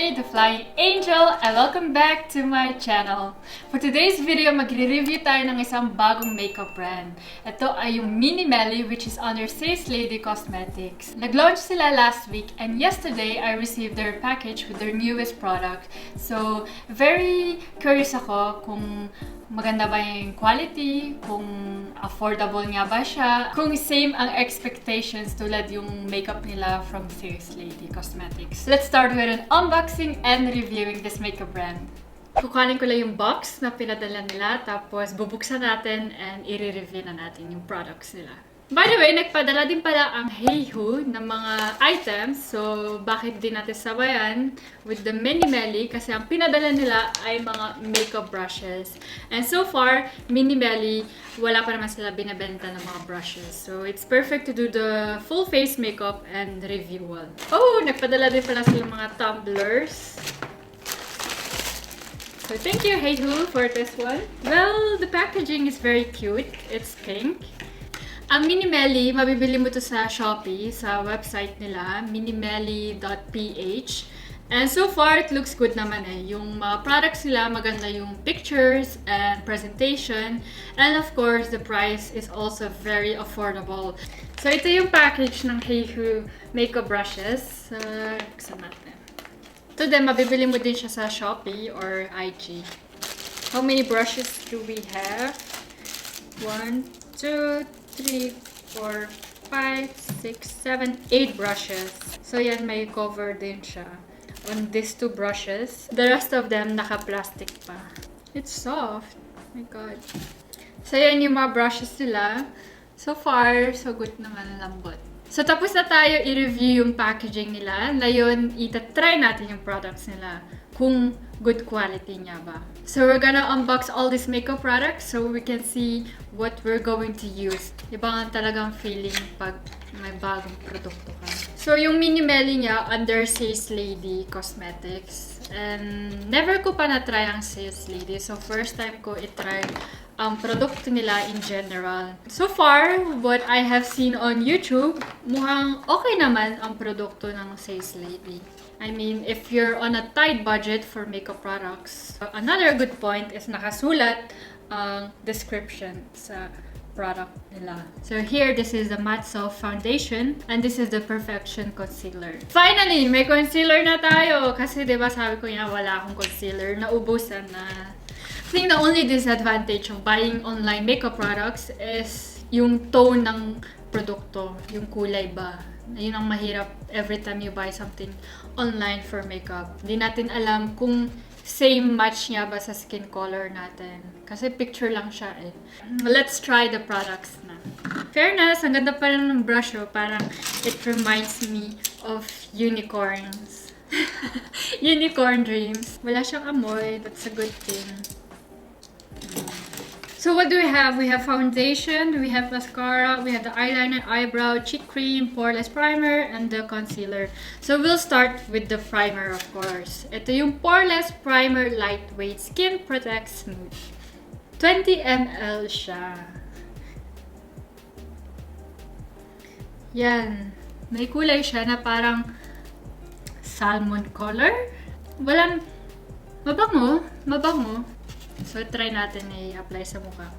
MiniMeli, the Flying Angel, and welcome back to my channel. For today's video, magre-review tayo ng isang bagong makeup brand. Ito ay yung MiniMeli, which is under Lady Cosmetics. Nag-launch sila last week, and yesterday, I received their package with their newest product. So, very curious ako kung maganda ba yung quality, kung affordable nga ba siya, kung same ang expectations tulad yung makeup nila from Lady Cosmetics. Let's start with an unboxing and reviewing this makeup brand. Kukuhanin ko lang yung box na pinadala nila, tapos bubuksan natin and i-review na natin yung products nila. By the way, nagpadala din pala ang HeyHue ng mga items. So, bakit din natin sabayan with the MiniMeli? Kasi ang pinadala nila ay mga makeup brushes. And so far, MiniMeli, wala pa naman sila binabenta ng mga brushes. So, it's perfect to do the full face makeup and review one. Oh, nagpadala din pala sila mga tumblers. So, thank you, HeyHue, for this one. Well, the packaging is very cute. It's pink. Ang MiniMeli, mabibili mo to sa SHOPEE, sa website nila, minimeli.ph. And so far, it looks good naman eh. Yung mga products nila, maganda yung pictures and presentation. And of course, the price is also very affordable. So ito yung package ng HeyHue makeup brushes. Buksan natin. Ito din, mabibili mo din siya sa SHOPEE or IG. How many brushes do we have? 1, 2, 3, 4, 5, 6, 7, 8 brushes. So yan, may cover din siya on these 2 brushes. The rest of them naka-plastic pa. It's soft. Oh my god. So yan yung mga brushes nila. So far, so good naman, lambot. So tapos na tayo i-review yung packaging nila. Ngayon, itatry natin yung products nila. Kung good quality niya ba. So we're gonna unbox all these makeup products so we can see what we're going to use. Iba nga talagang feeling pag may bagong produkto ka. So yung MiniMeli niya under Lady Cosmetics. And never ko pa na-try ang Lady. So first time ko i-try ang produkto nila in general. So far, what I have seen on YouTube, mukhang okay naman ang produkto ng Lady. I mean, if you're on a tight budget for makeup products, another good point is nakasulat ang description sa product nila. So here, this is the Matte Soft Foundation and this is the Perfection Concealer. Finally, may concealer na tayo! Kasi diba sabi ko nga wala akong concealer, naubusan na. I think the only disadvantage of buying online makeup products is yung tone ng produkto, yung kulay ba. Yun ang mahirap every time you buy something online for makeup. Hindi natin alam kung same match niya ba sa skin color natin. Kasi picture lang siya eh. Let's try the products na. Fairness, ang ganda pa rin ng brush oh. Parang it reminds me of unicorns. Unicorn dreams. Wala siyang amoy. That's a good thing. So what do we have? We have foundation, we have mascara, we have the eyeliner, eyebrow, cheek cream, poreless primer, and the concealer. So we'll start with the primer, of course. Ito yung poreless primer, lightweight, skin protect smooth. 20 ml siya. Yan. May kulay siya na parang salmon color. Walang mabango, mabango. So, try natin i-apply sa mukha.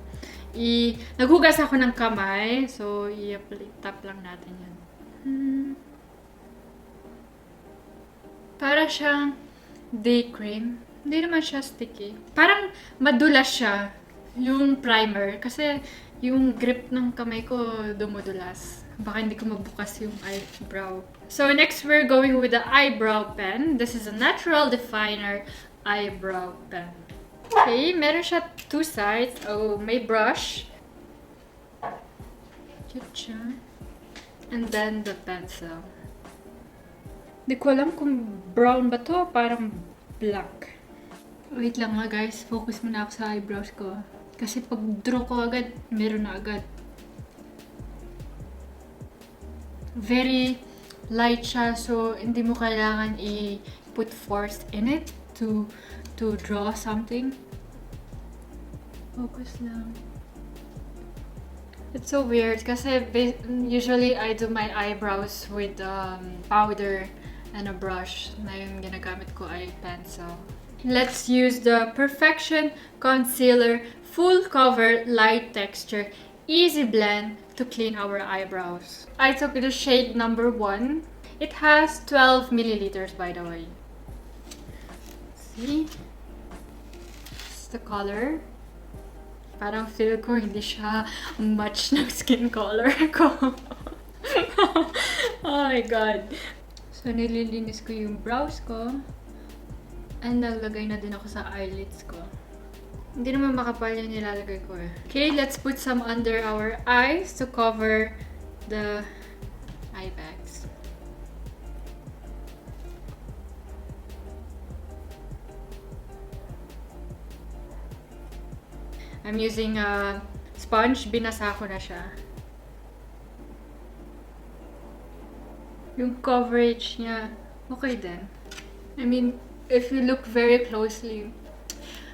Naghugas ako ng kamay. So, i-tap lang natin yan. Para siyang day cream. Hindi naman siya sticky. Parang madulas siya yung primer. Kasi yung grip ng kamay ko dumudulas. Baka hindi ko mabukas yung eyebrow. So, next we're going with the eyebrow pen. This is a Natural Definer eyebrow pen. Okay, meron siya 2 sides. Oh, may brush. Cute siya. And then the pencil. Hindi ko alam kung brown ba to, parang black. Wait lang nga guys, focus muna ako sa eyebrows ko. Kasi pag draw ko agad, meron na agad. Very light siya, so hindi mo kailangan i-put force in it to draw something. Focus lang. It's so weird kasi usually I do my eyebrows with powder and a brush. Na yung ginagamit ko ay pencil. Let's use the Perfection Concealer Full Cover Light Texture Easy Blend to clean our eyebrows. I took the shade number 1. It has 12 milliliters, by the way. See? It's the color. Parang feel ko hindi siya match ng skin color ko. Oh my god. So, nililinis ko yung brows ko. And naglagay na din ako sa eyelids ko. Hindi naman makapal yung nilalagay ko eh. Okay, let's put some under our eyes to cover the eye bags. I'm using a sponge. Binasa ko na siya. Yung coverage niya, okay din. I mean, if you look very closely,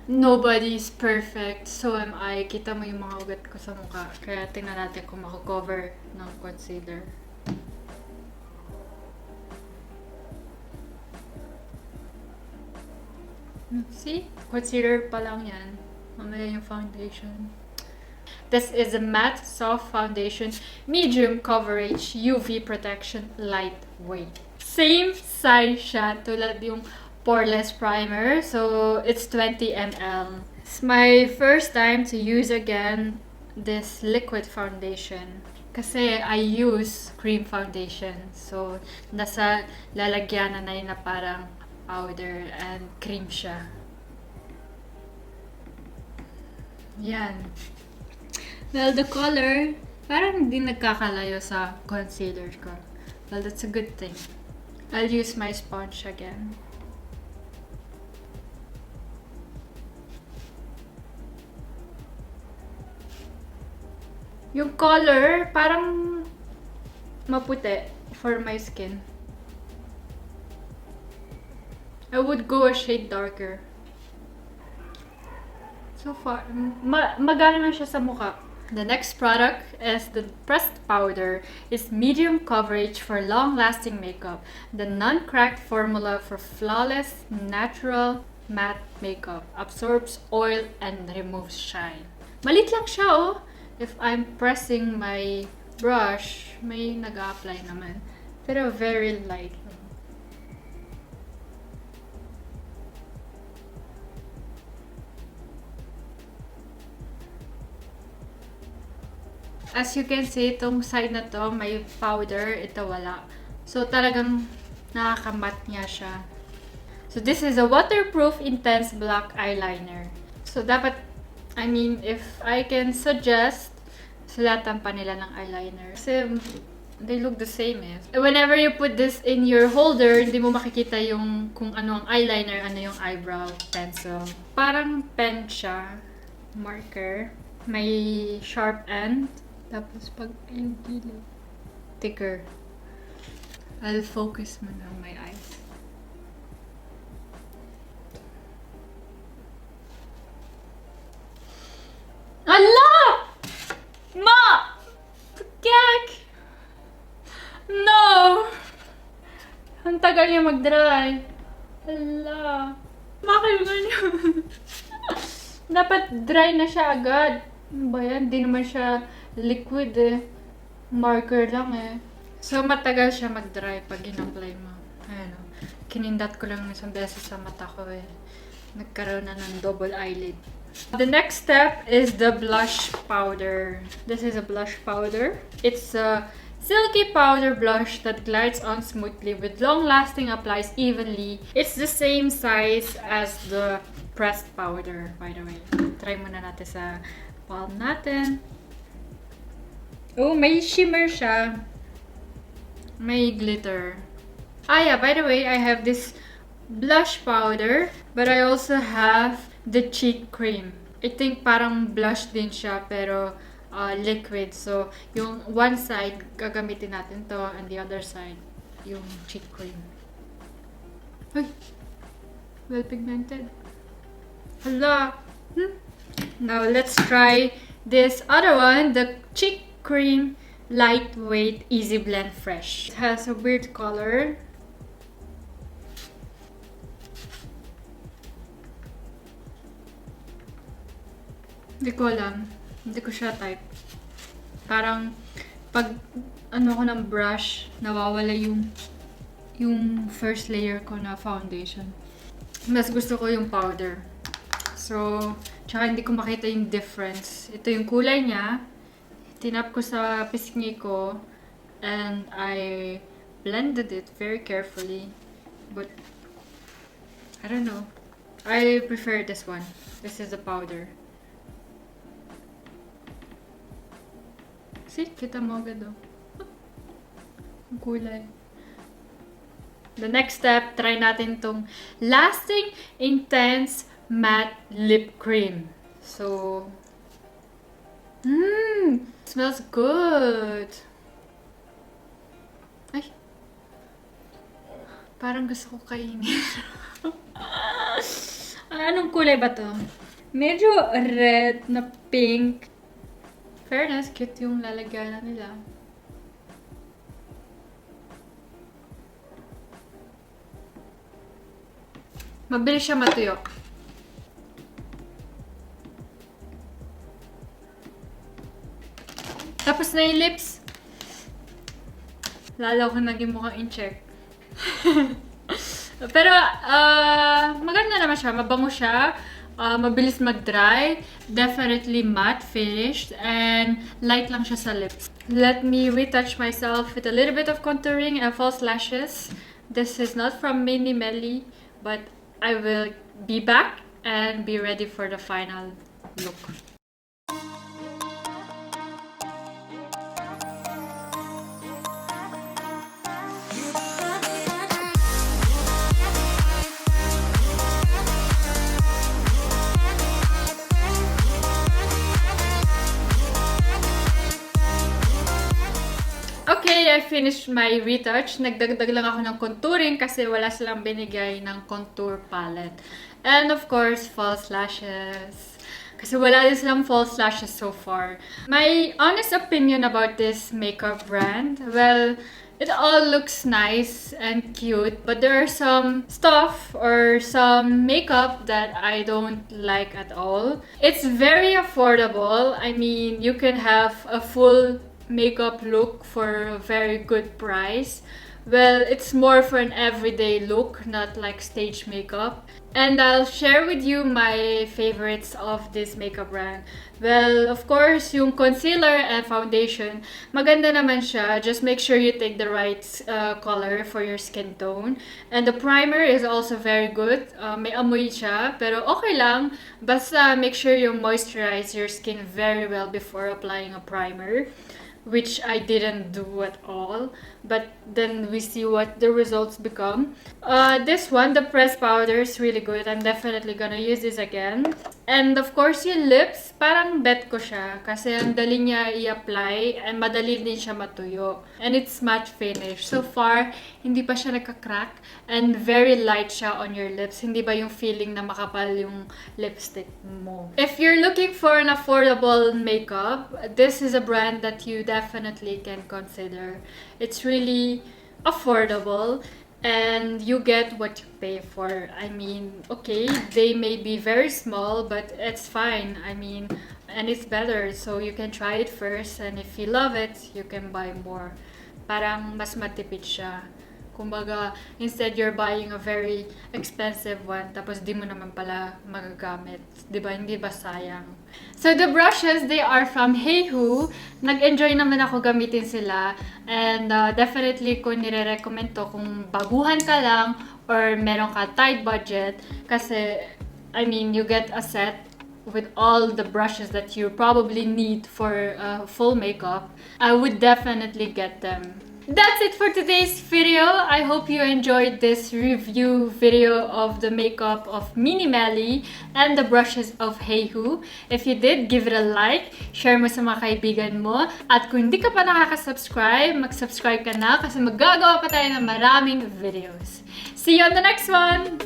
nobody's perfect. So am I. Kita mo yung mga ugat ko sa mukha. Kaya tingnan natin kung mako-cover ng concealer. See? Concealer pa lang yan. Mamaya yung foundation. This is a matte soft foundation, medium coverage, UV protection, lightweight. Same size siya tulad yung poreless primer. So it's 20 ml. It's my first time to use again this liquid foundation. Kasi I use cream foundation. So nasa lalagyanan na yun na parang powder and cream siya. Yan. Well, the color, parang hindi nagkakalayo sa concealer ko. Well, that's a good thing. I'll use my sponge again. Yung color, parang maputi for my skin. I would go a shade darker. So far, magana na siya sa mukha. The next product is the pressed powder. It's medium coverage for long-lasting makeup. The non-cracked formula for flawless, natural, matte makeup. Absorbs oil and removes shine. Malit lang siya oh. If I'm pressing my brush, may nag-a-apply naman. Pero very light. As you can see, itong side na to, may powder. Ito wala. So, talagang nakakamat niya siya. So, this is a waterproof intense black eyeliner. So, dapat, I mean, if I can suggest, sulatan pa nila ng eyeliner. Kasi, they look the same eh. Whenever you put this in your holder, hindi mo makikita yung kung ano ang eyeliner, ano yung eyebrow pencil. Parang pen siya. Marker. May sharp end. Tapos pag yung gilid, thicker. I'll focus muna on my eyes. Allah! Ma! Gag! No! Ang tagal niya mag-dry. Allah! Bakit ganyan? Dapat dry na siya agad. Ano ba yan? Di naman siya liquid eh. Marker lang eh. So, matagal siya mag-dry pag in-apply mo. Ayan o. Kinindat ko lang isang beses sa mata ko eh. Nagkaroon na ng double eyelid. The next step is the blush powder. This is a blush powder. It's a silky powder blush that glides on smoothly with long-lasting applies evenly. It's the same size as the pressed powder, by the way. Try muna natin sa palm natin. Oh, may shimmer siya. May glitter. Ah yeah, by the way, I have this blush powder, but I also have the cheek cream. I think parang blush din siya, pero liquid. So, yung one side, gagamitin natin to, and the other side, yung cheek cream. Uy! Well pigmented. Hala! Now, let's try this other one, the cheek cream lightweight easy blend fresh. It has a weird color. Hindi ko alam. Hindi ko siya type. Parang, pag ano ko ng brush, nawawala yung first layer ko na foundation. Mas gusto ko yung powder. So, tsaka hindi ko makita yung difference. Ito yung kulay niya. Tinap ko sa pisngi ko. And I blended it very carefully. But, I don't know. I prefer this one. This is the powder. See? Kita mo agad oh. Ang kulay. The next step, try natin tong Lasting Intense Matte Lip Cream. So, smells good. Ay. Parang gusto ko kainin. Anong kulay ba to? Medyo red na pink. Fairness, cute yung lalagyan nila. Mabilis siya matuyo. Tapos na yung lips. Lalo ko naging mukhang in-check. Pero, maganda naman siya. Mabango siya. Mabilis mag-dry. Definitely matte finished. And light lang siya sa lips. Let me retouch myself with a little bit of contouring and false lashes. This is not from MiniMeli, but I will be back and be ready for the final look. Okay, I finished my retouch. Nagdagdag lang ako ng contouring kasi wala silang binigay ng contour palette. And of course, false lashes. Kasi wala din silang false lashes so far. My honest opinion about this makeup brand, well, it all looks nice and cute, but there are some stuff or some makeup that I don't like at all. It's very affordable. I mean, you can have a full makeup look for a very good price. Well, it's more for an everyday look, not like stage makeup. And I'll share with you my favorites of this makeup brand. Well, of course, yung concealer and foundation, maganda naman siya. Just make sure you take the right color for your skin tone. And the primer is also very good. May amoy siya, pero okay lang. Basta make sure you moisturize your skin very well before applying a primer, which I didn't do at all, but then we see what the results become. This one, the pressed powder, is really good. I'm definitely gonna use this again. And of course, yung lips, parang bet ko siya kasi ang dali niya i-apply and madali din siya matuyo. And it's matte finish. So far, hindi pa siya nagka-crack and very light siya on your lips. Hindi ba yung feeling na makapal yung lipstick mo? If you're looking for an affordable makeup, this is a brand that you definitely can consider. It's really affordable and you get what you pay for. I mean, okay, they may be very small, but it's fine. I mean, and it's better, so you can try it first, and if you love it, you can buy more. Parang mas matipid siya. Kumbaga, instead you're buying a very expensive one, tapos di mo naman pala magagamit. Diba? Hindi ba sayang? So the brushes, they are from HeyHue. Nag-enjoy naman ako gamitin sila. And definitely ko nire-recommend to kung baguhan ka lang or meron ka tight budget. Kasi, I mean, you get a set with all the brushes that you probably need for full makeup. I would definitely get them. That's it for today's video. I hope you enjoyed this review video of the makeup of MiniMeli and the brushes of HeyHue. If you did, give it a like, share mo sa mga kaibigan mo, at kung hindi ka pa nakaka-subscribe, mag-subscribe ka na kasi magagawa pa tayo ng maraming videos. See you on the next one!